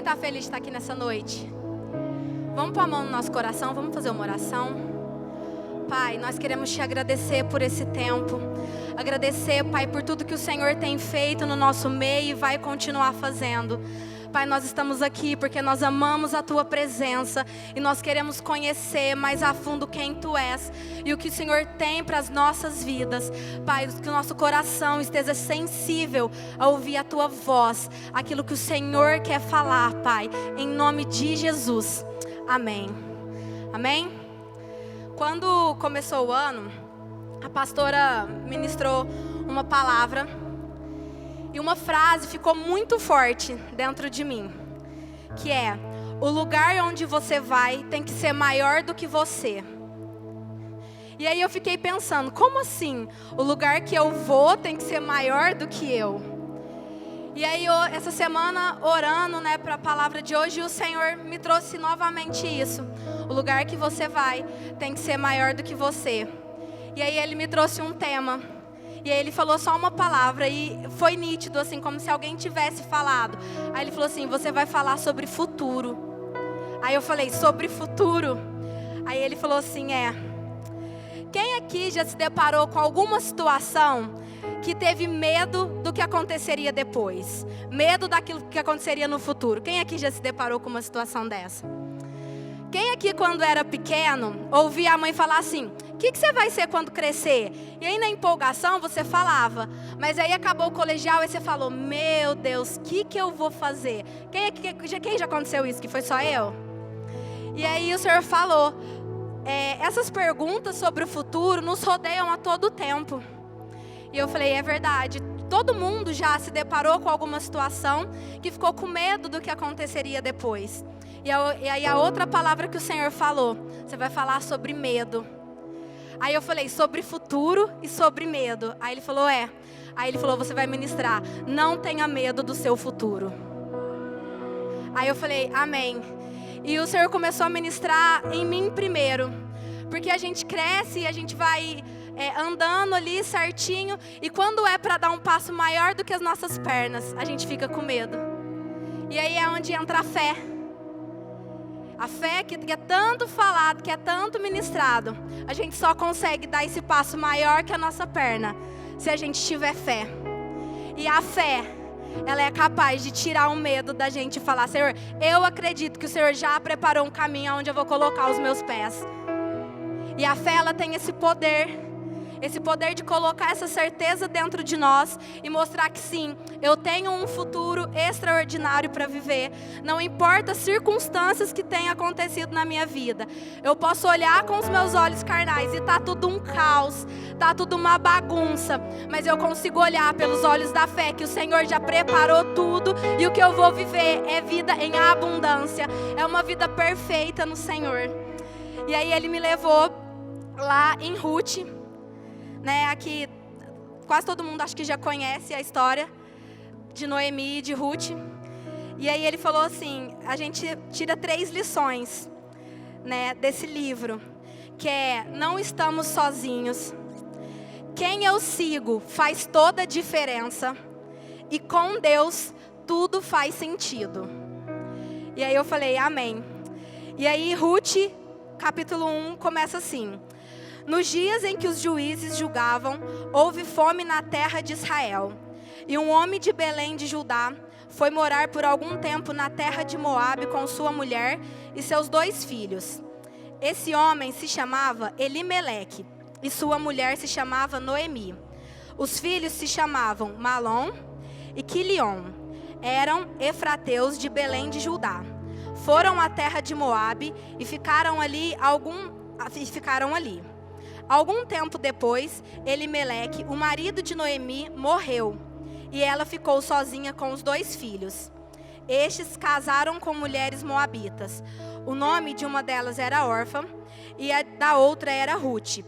está feliz de estar aqui nessa noite? Vamos pôr a mão no nosso coração, vamos fazer uma oração. Pai, nós queremos te agradecer por esse tempo. Agradecer, Pai, por tudo que o Senhor tem feito no nosso meio e vai continuar fazendo. Pai, nós estamos aqui porque nós amamos a Tua presença e nós queremos conhecer mais a fundo quem Tu és e o que o Senhor tem para as nossas vidas. Pai, que o nosso coração esteja sensível a ouvir a Tua voz, aquilo que o Senhor quer falar, Pai, em nome de Jesus. Amém. Amém? Quando começou o ano, a pastora ministrou uma palavra e uma frase ficou muito forte dentro de mim, que é: o lugar onde você vai tem que ser maior do que você. E aí eu fiquei pensando, como assim? O lugar que eu vou tem que ser maior do que eu? E aí essa semana orando, para a palavra de hoje, o Senhor me trouxe novamente isso. O lugar que você vai tem que ser maior do que você. E aí Ele me trouxe um tema. E aí Ele falou só uma palavra e foi nítido, assim, como se alguém tivesse falado. Aí Ele falou assim: você vai falar sobre futuro. Aí eu falei: sobre futuro? Aí Ele falou assim: quem aqui já se deparou com alguma situação que teve medo do que aconteceria depois? Medo daquilo que aconteceria no futuro? Quem aqui já se deparou com uma situação dessa? Quem aqui, quando era pequeno, ouvia a mãe falar assim: o que você vai ser quando crescer? E aí na empolgação você falava, mas aí acabou o colegial e você falou: meu Deus, o que eu vou fazer? Quem já aconteceu isso, que foi só eu? E aí o Senhor falou, essas perguntas sobre o futuro nos rodeiam a todo tempo. E eu falei: é verdade, todo mundo já se deparou com alguma situação que ficou com medo do que aconteceria depois. E aí a outra palavra que o Senhor falou: você vai falar sobre medo. Aí eu falei: sobre futuro e sobre medo. Aí Ele falou: Aí Ele falou: você vai ministrar, não tenha medo do seu futuro. Aí eu falei: amém. E o Senhor começou a ministrar em mim primeiro, porque a gente cresce e a gente vai andando ali certinho, e quando é para dar um passo maior do que as nossas pernas, a gente fica com medo. E aí é onde entra a fé. A fé que é tanto falado, que é tanto ministrado, a gente só consegue dar esse passo maior que a nossa perna se a gente tiver fé. E a fé, ela é capaz de tirar o medo da gente e falar: Senhor, eu acredito que o Senhor já preparou um caminho onde eu vou colocar os meus pés. E a fé, ela tem esse poder de colocar essa certeza dentro de nós e mostrar que sim, eu tenho um futuro extraordinário para viver. Não importa as circunstâncias que tenham acontecido na minha vida. Eu posso olhar com os meus olhos carnais e tá tudo um caos, tá tudo uma bagunça, mas eu consigo olhar pelos olhos da fé que o Senhor já preparou tudo e o que eu vou viver é vida em abundância, é uma vida perfeita no Senhor. E aí Ele me levou lá em Ruth, aqui quase todo mundo acho que já conhece a história de Noemi e de Ruth. E aí Ele falou assim: a gente tira 3 lições, desse livro, que é: não estamos sozinhos, quem eu sigo faz toda a diferença, e com Deus tudo faz sentido. E aí eu falei: amém. E aí Ruth, capítulo 1, começa assim: nos dias em que os juízes julgavam, houve fome na terra de Israel. E um homem de Belém de Judá foi morar por algum tempo na terra de Moabe com sua mulher e seus 2 filhos. Esse homem se chamava Elimeleque e sua mulher se chamava Noemi. Os filhos se chamavam Malom e Quilion. Eram efrateus de Belém de Judá. Foram à terra de Moabe e ficaram ali. Algum tempo depois, Elimeleque, o marido de Noemi, morreu, e ela ficou sozinha com os 2 filhos. Estes casaram com mulheres moabitas. O nome de uma delas era Orfa, e a da outra era Ruth.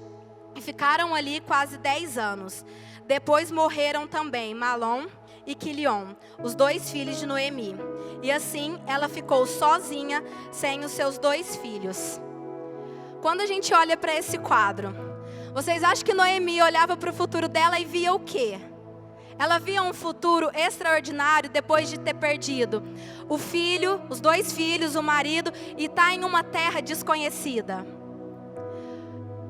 E ficaram ali quase 10 anos. Depois morreram também Malom e Quilion, os 2 filhos de Noemi. E assim ela ficou sozinha, sem os seus 2 filhos. Quando a gente olha para esse quadro, vocês acham que Noemi olhava para o futuro dela e via o quê? Ela via um futuro extraordinário depois de ter perdido o filho, os 2 filhos, o marido, e estar em uma terra desconhecida.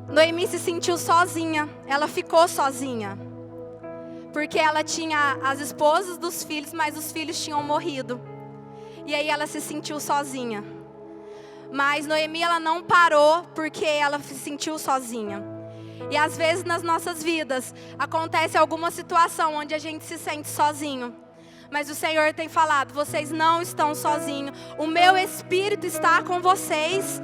Noemi se sentiu sozinha, ela ficou sozinha. Porque ela tinha as esposas dos filhos, mas os filhos tinham morrido. E aí ela se sentiu sozinha. Mas Noemi, ela não parou porque ela se sentiu sozinha. E às vezes nas nossas vidas acontece alguma situação onde a gente se sente sozinho. Mas o Senhor tem falado, vocês não estão sozinhos. O meu Espírito está com vocês.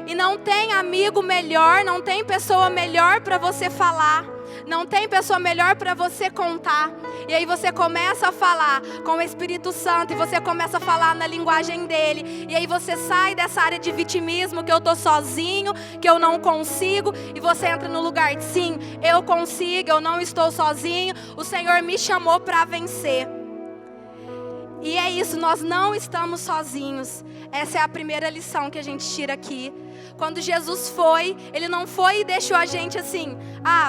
E não tem amigo melhor, não tem pessoa melhor para você falar. Não tem pessoa melhor para você contar. E aí você começa a falar com o Espírito Santo. E você começa a falar na linguagem dele. E aí você sai dessa área de vitimismo. Que eu estou sozinho, que eu não consigo. E você entra no lugar de sim, eu consigo, eu não estou sozinho. O Senhor me chamou para vencer. E é isso, nós não estamos sozinhos. Essa é a primeira lição que a gente tira aqui. Quando Jesus foi, Ele não foi e deixou a gente assim,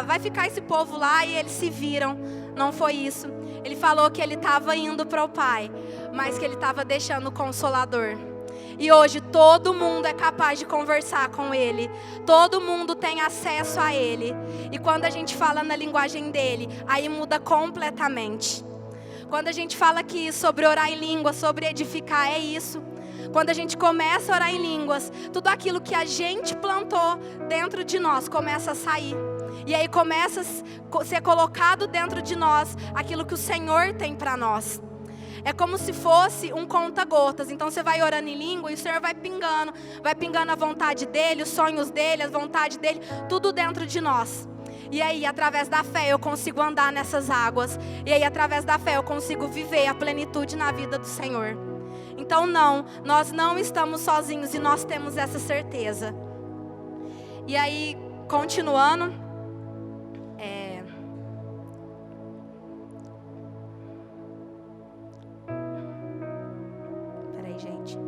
vai ficar esse povo lá e eles se viram. Não foi isso. Ele falou que Ele estava indo para o Pai, mas que Ele estava deixando o Consolador. E hoje todo mundo é capaz de conversar com Ele. Todo mundo tem acesso a Ele. E quando a gente fala na linguagem dEle, aí muda completamente. Quando a gente fala aqui sobre orar em línguas, sobre edificar, é isso. Quando a gente começa a orar em línguas, tudo aquilo que a gente plantou dentro de nós começa a sair. E aí começa a ser colocado dentro de nós aquilo que o Senhor tem para nós. É como se fosse um conta-gotas. Então você vai orando em língua e o Senhor vai pingando a vontade dEle, os sonhos dEle, a vontade dEle, tudo dentro de nós. E aí, através da fé, eu consigo andar nessas águas. E aí, através da fé, eu consigo viver a plenitude na vida do Senhor. Então, não, nós não estamos sozinhos e nós temos essa certeza. E aí, continuando. Peraí, gente.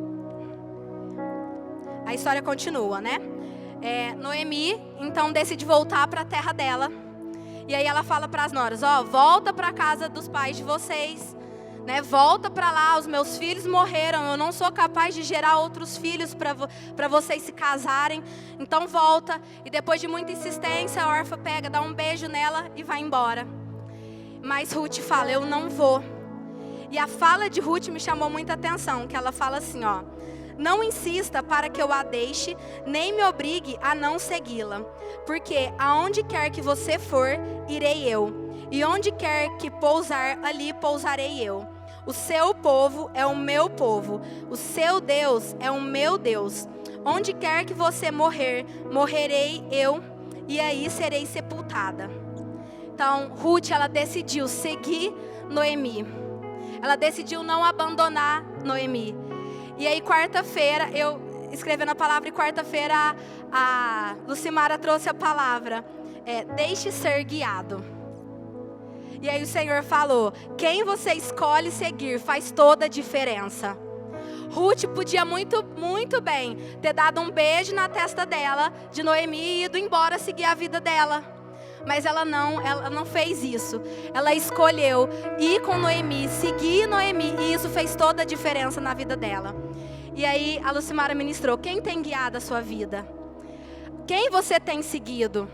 A história continua, né? Noemi, então, decide voltar para a terra dela. E aí ela fala para as noras, volta para a casa dos pais de vocês, né? Volta para lá, os meus filhos morreram, eu não sou capaz de gerar outros filhos para vocês se casarem. Então volta. E depois de muita insistência, a órfã pega, dá um beijo nela e vai embora. Mas Ruth fala, eu não vou. E a fala de Ruth me chamou muita atenção, que ela fala assim, não insista para que eu a deixe, nem me obrigue a não segui-la. Porque aonde quer que você for, irei eu. E onde quer que pousar, ali pousarei eu. O seu povo é o meu povo. O seu Deus é o meu Deus. Onde quer que você morrer, morrerei eu. E aí serei sepultada. Então, Ruth, ela decidiu seguir Noemi. Ela decidiu não abandonar Noemi. E aí, quarta-feira, eu escrevendo a palavra, e quarta-feira a Lucimara trouxe a palavra, deixe ser guiado. E aí o Senhor falou, quem você escolhe seguir faz toda a diferença. Ruth podia muito, muito bem ter dado um beijo na testa dela, de Noemi, e ido embora seguir a vida dela. Mas ela não fez isso. Ela escolheu ir com Noemi, seguir Noemi, e isso fez toda a diferença na vida dela. E aí a Lucimara ministrou, quem tem guiado a sua vida? Quem você tem seguido?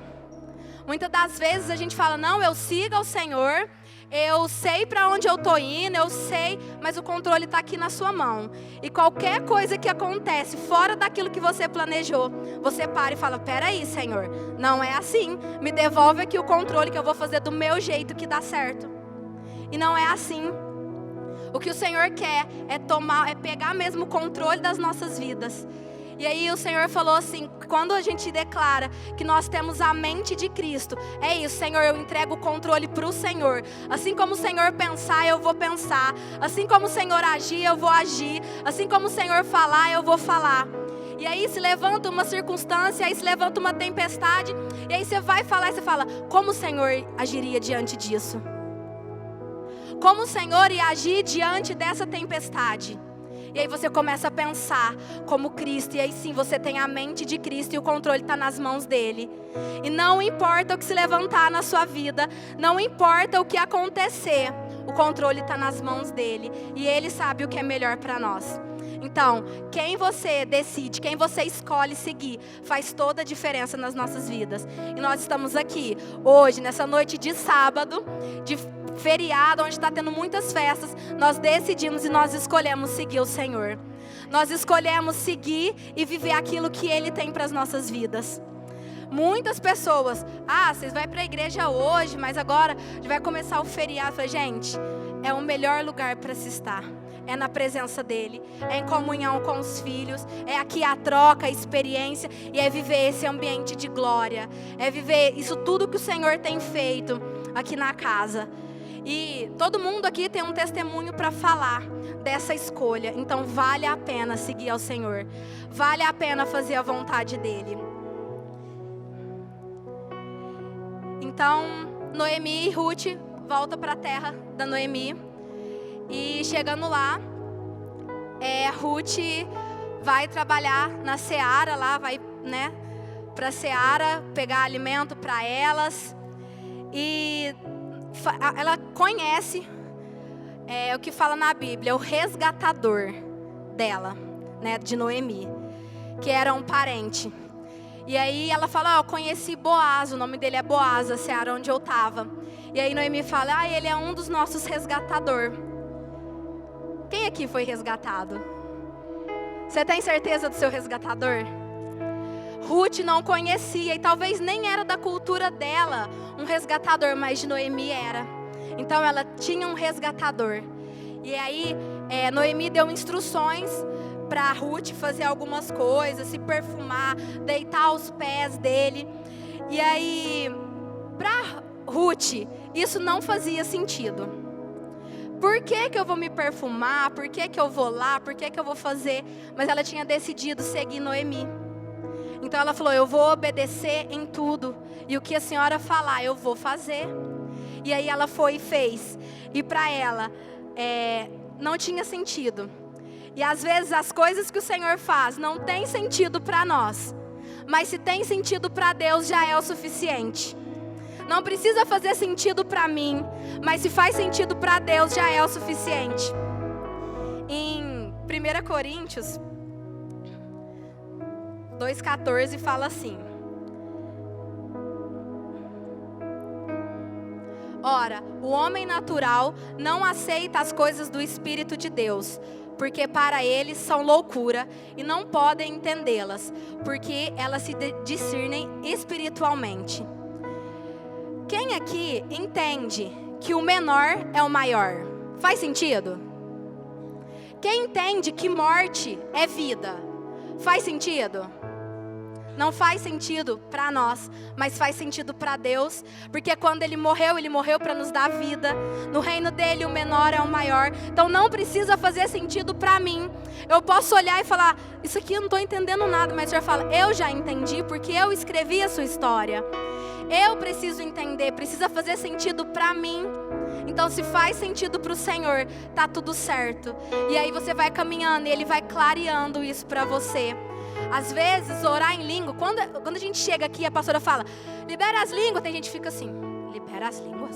Muitas das vezes a gente fala, não, eu sigo ao Senhor, eu sei para onde eu estou indo, eu sei, mas o controle está aqui na sua mão. E qualquer coisa que acontece fora daquilo que você planejou, você para e fala, peraí, Senhor, não é assim. Me devolve aqui o controle que eu vou fazer do meu jeito que dá certo. E não é assim. O que o Senhor quer é pegar mesmo o controle das nossas vidas. E aí o Senhor falou assim, quando a gente declara que nós temos a mente de Cristo, é isso, Senhor, eu entrego o controle para o Senhor. Assim como o Senhor pensar, eu vou pensar. Assim como o Senhor agir, eu vou agir. Assim como o Senhor falar, eu vou falar. E aí se levanta uma circunstância, aí se levanta uma tempestade, e aí você vai falar e você fala, como o Senhor agiria diante disso? Como o Senhor ia agir diante dessa tempestade? E aí você começa a pensar como Cristo. E aí sim, você tem a mente de Cristo e o controle está nas mãos dele. E não importa o que se levantar na sua vida, não importa o que acontecer, o controle está nas mãos dele. E ele sabe o que é melhor para nós. Então, quem você decide, quem você escolhe seguir, faz toda a diferença nas nossas vidas. E nós estamos aqui hoje, nessa noite de sábado, de feriado, onde está tendo muitas festas, nós decidimos e nós escolhemos seguir o Senhor. Nós escolhemos seguir e viver aquilo que Ele tem para as nossas vidas. Muitas pessoas, vocês vão para a igreja hoje, mas agora vai começar o feriado. Eu falei, gente, é o melhor lugar para se estar. É na presença dEle, é em comunhão com os filhos, é aqui a troca, a experiência, e é viver esse ambiente de glória, é viver isso tudo que o Senhor tem feito aqui na casa. E todo mundo aqui tem um testemunho para falar dessa escolha, então vale a pena seguir ao Senhor, vale a pena fazer a vontade dEle. Então, Noemi e Ruth voltam para a terra da Noemi. E chegando lá, Ruth vai trabalhar na seara lá, vai, para a seara pegar alimento para elas. E ela conhece o que fala na Bíblia, o resgatador dela, de Noemi, que era um parente. E aí ela fala, eu conheci Boaz, o nome dele é Boaz, a seara onde eu estava. E aí Noemi fala, ele é um dos nossos resgatadores. Quem aqui foi resgatado? Você tem certeza do seu resgatador? Ruth não conhecia e talvez nem era da cultura dela um resgatador, mas de Noemi era. Então ela tinha um resgatador. E aí Noemi deu instruções para Ruth fazer algumas coisas, se perfumar, deitar aos pés dele. E aí, para Ruth, isso não fazia sentido. Por que eu vou me perfumar? Por que eu vou lá? Por que eu vou fazer? Mas ela tinha decidido seguir Noemi. Então ela falou, eu vou obedecer em tudo. E o que a senhora falar, eu vou fazer. E aí ela foi e fez. E para ela, não tinha sentido. E às vezes as coisas que o Senhor faz não tem sentido para nós. Mas se tem sentido para Deus, já é o suficiente. Não precisa fazer sentido para mim, mas se faz sentido para Deus, já é o suficiente. Em 1 Coríntios 2,14 fala assim: ora, o homem natural não aceita as coisas do Espírito de Deus, porque para eles são loucura e não podem entendê-las, porque elas se discernem espiritualmente. Quem aqui entende que o menor é o maior? Faz sentido? Quem entende que morte é vida? Faz sentido? Não faz sentido para nós, mas faz sentido para Deus, porque quando Ele morreu para nos dar vida. No reino dEle o menor é o maior. Então não precisa fazer sentido para mim. Eu posso olhar e falar, isso aqui eu não estou entendendo nada, mas o Senhor fala, eu já entendi, porque eu escrevi a sua história. Eu preciso entender, precisa fazer sentido para mim. Então se faz sentido para o Senhor, tá tudo certo. E aí você vai caminhando e Ele vai clareando isso para você. Às vezes orar em língua, quando a gente chega aqui, a pastora fala, libera as línguas, tem gente que fica assim, libera as línguas?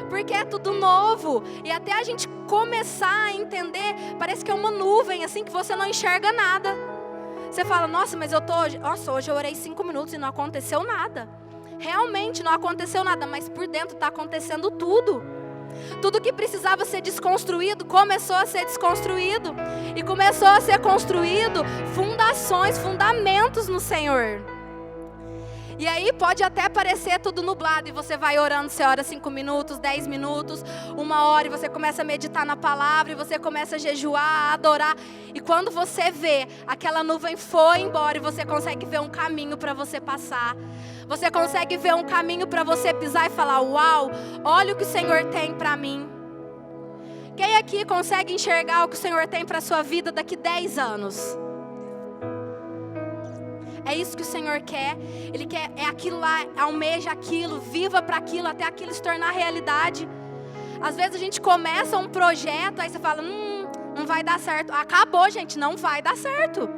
Porque é tudo novo, e até a gente começar a entender, parece que é uma nuvem, assim, que você não enxerga nada. Você fala, nossa, mas hoje eu orei 5 minutos e não aconteceu nada. Realmente não aconteceu nada, mas por dentro está acontecendo tudo. Tudo que precisava ser desconstruído, começou a ser desconstruído. E começou a ser construído fundamentos no Senhor. E aí pode até parecer tudo nublado, e você vai orando, você ora 5 minutos, 10 minutos, 1 hora, e você começa a meditar na palavra, e você começa a jejuar, a adorar. E quando você vê, aquela nuvem foi embora, e você consegue ver um caminho para você passar. Você consegue ver um caminho para você pisar e falar, uau, olha o que o Senhor tem para mim. Quem aqui consegue enxergar o que o Senhor tem para a sua vida daqui 10 anos? É isso que o Senhor quer. Ele quer, é aquilo lá, almeja aquilo, viva para aquilo, até aquilo se tornar realidade. Às vezes a gente começa um projeto, aí você fala, não vai dar certo. Acabou, gente, não vai dar certo.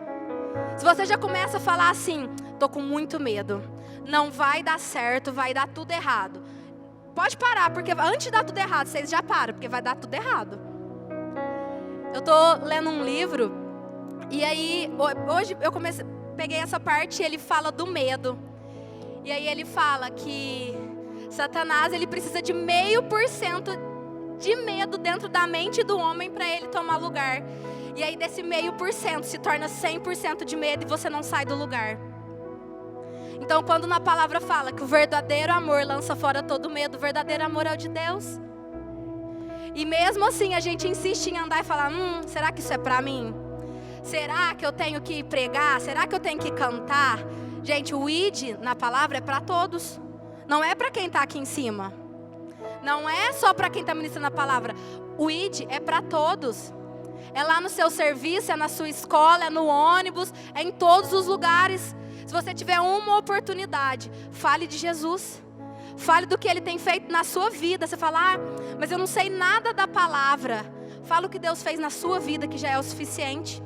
Se você já começa a falar assim, tô com muito medo, não vai dar certo, vai dar tudo errado. Pode parar, porque antes de dar tudo errado, vocês já param, porque vai dar tudo errado. Eu tô lendo um livro, e aí, hoje eu peguei essa parte e ele fala do medo. E aí ele fala que Satanás, ele precisa de 0,5% de medo dentro da mente do homem para ele tomar lugar. E aí desse 0,5% se torna 100% de medo e você não sai do lugar. Então quando na palavra fala que o verdadeiro amor lança fora todo medo, o verdadeiro amor é o de Deus. E mesmo assim a gente insiste em andar e falar, será que isso é para mim? Será que eu tenho que pregar? Será que eu tenho que cantar? Gente, o id na palavra é para todos. Não é para quem está aqui em cima. Não é só para quem está ministrando a palavra. O id é para todos. É lá no seu serviço, é na sua escola, é no ônibus, é em todos os lugares. Se você tiver uma oportunidade, fale de Jesus. Fale do que Ele tem feito na sua vida. Você fala, mas eu não sei nada da palavra. Fala o que Deus fez na sua vida, que já é o suficiente.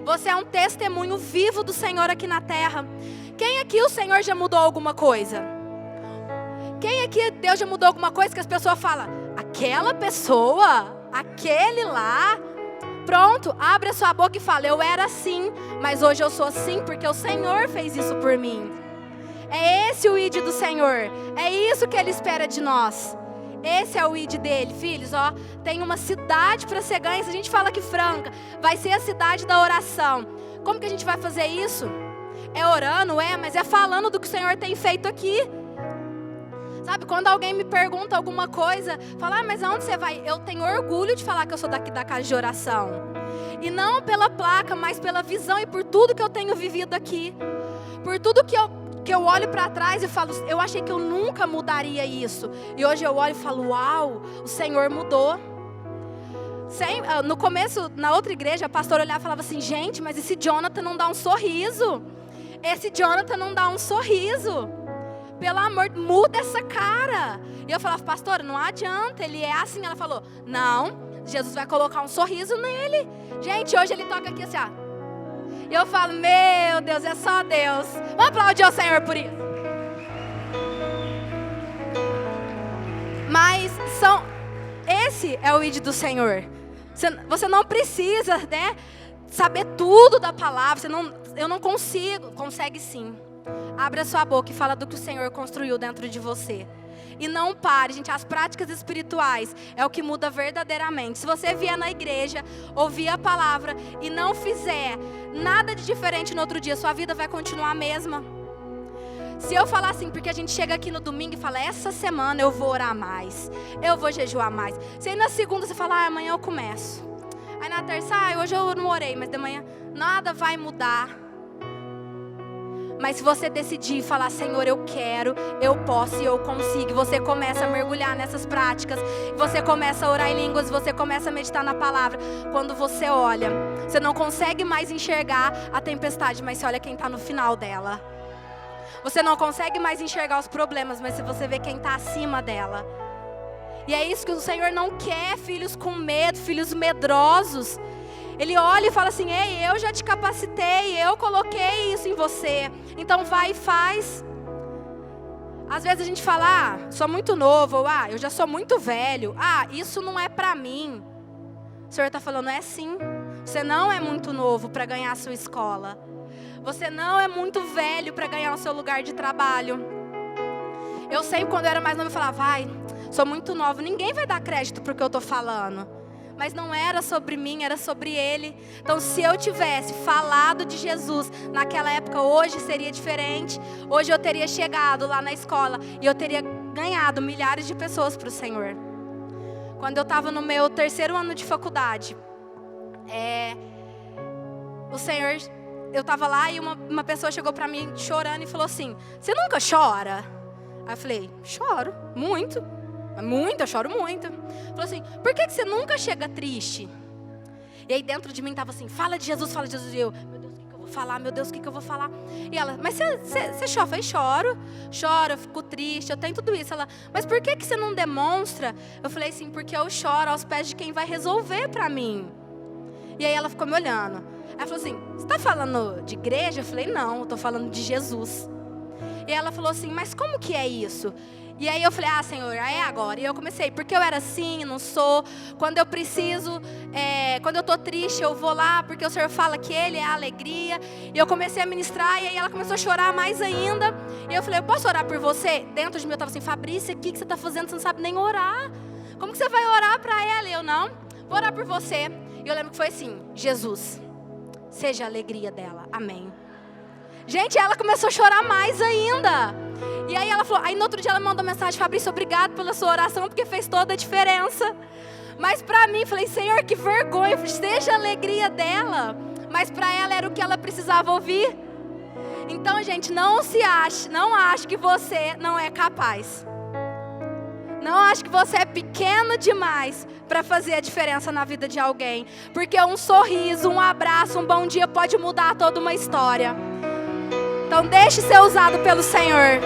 Você é um testemunho vivo do Senhor aqui na terra. Quem aqui o Senhor já mudou alguma coisa? Quem aqui Deus já mudou alguma coisa que as pessoas falam, aquela pessoa, aquele lá, pronto, abre a sua boca e fala, eu era assim, mas hoje eu sou assim porque o Senhor fez isso por mim. É esse o id do Senhor, é isso que Ele espera de nós. Esse é o id dele, filhos, tem uma cidade para ser ganha. Se a gente fala que Franca vai ser a cidade da oração, como que a gente vai fazer isso? É orando, mas é falando do que o Senhor tem feito aqui. Sabe, quando alguém me pergunta alguma coisa, fala, mas aonde você vai? Eu tenho orgulho de falar que eu sou daqui da casa de oração. E não pela placa, mas pela visão e por tudo que eu tenho vivido aqui. Por tudo que eu olho para trás e falo, eu achei que eu nunca mudaria isso. E hoje eu olho e falo, uau, o Senhor mudou. No começo, na outra igreja, a pastora olhava e falava assim, gente, mas esse Jonathan não dá um sorriso. Esse Jonathan não dá um sorriso. Pelo amor, muda essa cara. E eu falava, pastora, não adianta, ele é assim. Ela falou, não, Jesus vai colocar um sorriso nele. Gente, hoje ele toca aqui assim, E eu falo, meu Deus, é só Deus. Vamos aplaudir ao Senhor por isso. Mas esse é o id do Senhor. Você não precisa, saber tudo da palavra. Eu não consigo. Consegue sim. Abra sua boca e fala do que o Senhor construiu dentro de você. E não pare, gente, as práticas espirituais é o que muda verdadeiramente. Se você vier na igreja, ouvir a palavra e não fizer nada de diferente no outro dia, sua vida vai continuar a mesma. Se eu falar assim, porque a gente chega aqui no domingo e fala, essa semana eu vou orar mais, eu vou jejuar mais. Se aí na segunda você fala, amanhã eu começo. Aí na terça, hoje eu não orei, mas de manhã nada vai mudar. Mas se você decidir falar, Senhor, eu quero, eu posso e eu consigo, você começa a mergulhar nessas práticas, você começa a orar em línguas, você começa a meditar na palavra. Quando você olha, você não consegue mais enxergar a tempestade, mas você olha quem está no final dela. Você não consegue mais enxergar os problemas, mas você vê quem está acima dela. E é isso que o Senhor não quer, filhos com medo, filhos medrosos. Ele olha e fala assim, ei, eu já te capacitei, eu coloquei isso em você, então vai e faz. Às vezes a gente fala, sou muito novo, ou eu já sou muito velho, isso não é pra mim. O Senhor está falando, é sim, você não é muito novo para ganhar a sua escola. Você não é muito velho para ganhar o seu lugar de trabalho. Eu sempre, quando eu era mais nova, eu falava, sou muito nova, ninguém vai dar crédito pro que eu estou falando. Mas não era sobre mim, era sobre Ele. Então se eu tivesse falado de Jesus naquela época, hoje seria diferente. Hoje eu teria chegado lá na escola e eu teria ganhado milhares de pessoas para o Senhor. Quando eu estava no meu 3º ano de faculdade, o Senhor, eu estava lá e uma pessoa chegou para mim chorando e falou assim, você nunca chora? Aí eu falei, choro, muito. Muito, eu choro muito. Falou assim, por que você nunca chega triste? E aí dentro de mim estava assim, fala de Jesus, fala de Jesus. E eu, meu Deus, o que eu vou falar? Meu Deus, o que eu vou falar? E ela, mas você chora? Eu falei, choro, eu fico triste, eu tenho tudo isso. Ela, mas por que você não demonstra? Eu falei assim, porque eu choro aos pés de quem vai resolver para mim. E aí ela ficou me olhando. Ela falou assim, você está falando de igreja? Eu falei, não, eu estou falando de Jesus. E ela falou assim, mas como que é isso? E aí eu falei, Senhor, é agora. E eu comecei, porque eu era assim, não sou. Quando eu preciso, quando eu estou triste, eu vou lá, porque o Senhor fala que Ele é a alegria. E eu comecei a ministrar, e aí ela começou a chorar mais ainda. E eu falei, eu posso orar por você? Dentro de mim eu estava assim, Fabrícia, o que você está fazendo? Você não sabe nem orar. Como que você vai orar para ela? E eu, não, vou orar por você. E eu lembro que foi assim, Jesus, seja a alegria dela, amém. Gente, ela começou a chorar mais ainda. E aí ela falou, aí no outro dia ela mandou mensagem, Fabrício, obrigado pela sua oração, porque fez toda a diferença. Mas pra mim, falei, Senhor, que vergonha, seja a alegria dela. Mas pra ela era o que ela precisava ouvir. Então, gente, não ache que você não é capaz. Não ache que você é pequeno demais para fazer a diferença na vida de alguém. Porque um sorriso, um abraço, um bom dia pode mudar toda uma história. Então deixe ser usado pelo Senhor.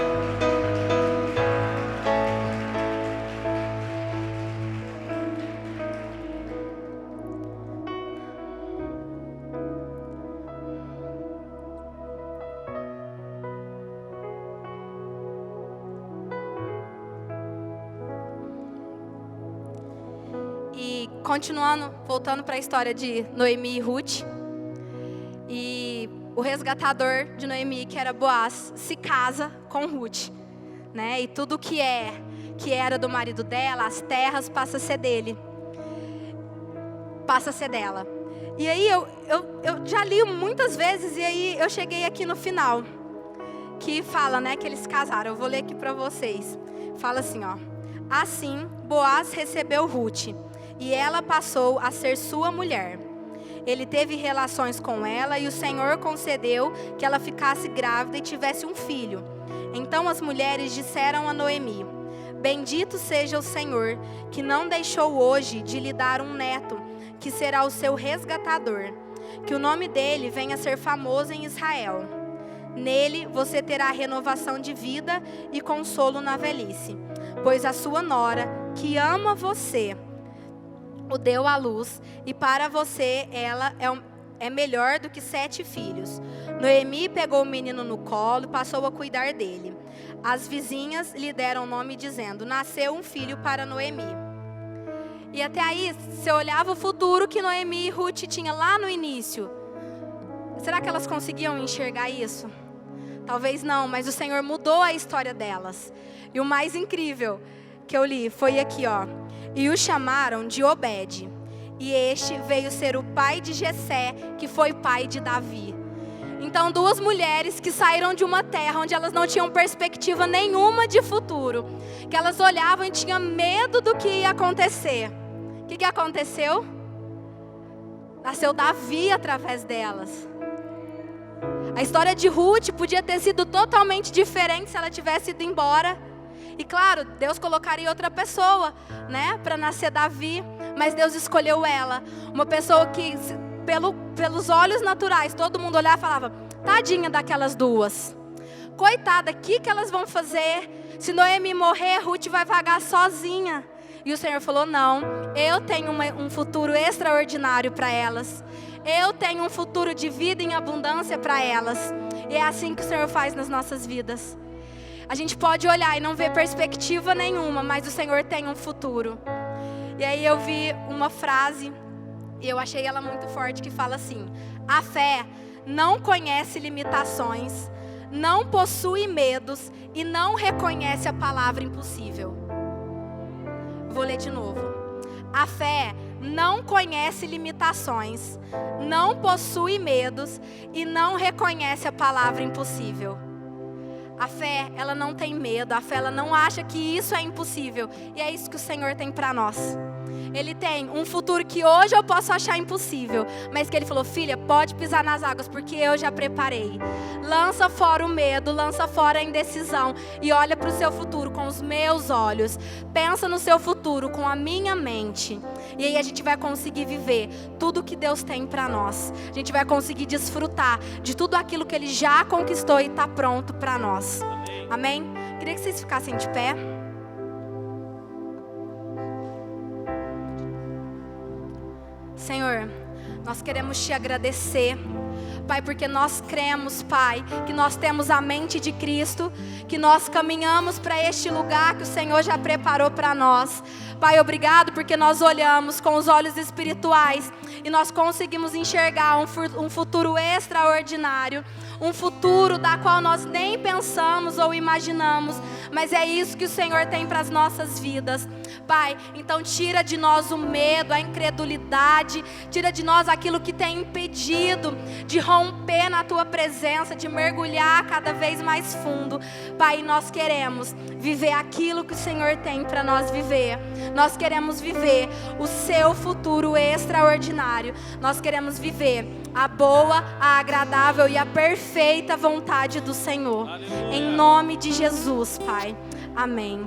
E continuando, voltando para a história de Noemi e Ruth. E o resgatador de Noemi, que era Boaz, se casa com Ruth, né? E tudo que era do marido dela, as terras, passa a ser dele. Passa a ser dela. E aí eu já li muitas vezes, e aí eu cheguei aqui no final, que fala, né, que eles casaram. Eu vou ler aqui para vocês. Fala assim, ó. Assim, Boaz recebeu Ruth, e ela passou a ser sua mulher. Ele teve relações com ela e o Senhor concedeu que ela ficasse grávida e tivesse um filho. Então as mulheres disseram a Noemi, bendito seja o Senhor, que não deixou hoje de lhe dar um neto, que será o seu resgatador. Que o nome dele venha a ser famoso em Israel. Nele você terá renovação de vida e consolo na velhice. Pois a sua nora, que ama você, o deu à luz, e para você ela é melhor do que 7 filhos. Noemi pegou o menino no colo e passou a cuidar dele. As vizinhas lhe deram nome dizendo, nasceu um filho para Noemi. E até aí, você olhava o futuro que Noemi e Ruth tinham lá no início. Será que elas conseguiam enxergar isso? Talvez não, mas o Senhor mudou a história delas. E o mais incrível que eu li foi aqui, ó. E o chamaram de Obed. E este veio ser o pai de Jessé, que foi pai de Davi. Então, 2 mulheres que saíram de uma terra onde elas não tinham perspectiva nenhuma de futuro. Que elas olhavam e tinham medo do que ia acontecer. O que aconteceu? Nasceu Davi através delas. A história de Ruth podia ter sido totalmente diferente se ela tivesse ido embora. E claro, Deus colocaria outra pessoa, né, para nascer Davi, mas Deus escolheu ela. Uma pessoa que, pelos olhos naturais, todo mundo olhava e falava, tadinha daquelas 2. Coitada, o que elas vão fazer? Se Noemi morrer, Ruth vai vagar sozinha. E o Senhor falou, não, eu tenho um futuro extraordinário para elas. Eu tenho um futuro de vida em abundância para elas. E é assim que o Senhor faz nas nossas vidas. A gente pode olhar e não ver perspectiva nenhuma, mas o Senhor tem um futuro. E aí eu vi uma frase, e eu achei ela muito forte, que fala assim, a fé não conhece limitações, não possui medos e não reconhece a palavra impossível. Vou ler de novo. A fé não conhece limitações, não possui medos e não reconhece a palavra impossível. A fé, ela não tem medo, a fé, ela não acha que isso é impossível. E é isso que o Senhor tem para nós. Ele tem um futuro que hoje eu posso achar impossível, mas que Ele falou, filha, pode pisar nas águas, porque eu já preparei. Lança fora o medo, lança fora a indecisão e olha para o seu futuro com os meus olhos. Pensa no seu futuro com a minha mente. E aí a gente vai conseguir viver tudo que Deus tem para nós. A gente vai conseguir desfrutar de tudo aquilo que Ele já conquistou e está pronto para nós. Amém? Queria que vocês ficassem de pé. Senhor, Nós queremos te agradecer, Pai, porque nós cremos, Pai, que nós temos a mente de Cristo, que nós caminhamos para este lugar que o Senhor já preparou para nós. Pai, obrigado porque nós olhamos com os olhos espirituais e nós conseguimos enxergar um futuro extraordinário, um futuro da qual nós nem pensamos ou imaginamos, mas é isso que o Senhor tem para as nossas vidas. Pai, então tira de nós o medo, a incredulidade, tira de nós aquilo que tem impedido de romper na Tua presença, de mergulhar cada vez mais fundo. Pai, nós queremos viver aquilo que o Senhor tem para nós viver. Nós queremos viver o Seu futuro extraordinário. Nós queremos viver a boa, a agradável e a perfeita vontade do Senhor. Aleluia. Em nome de Jesus, Pai. Amém.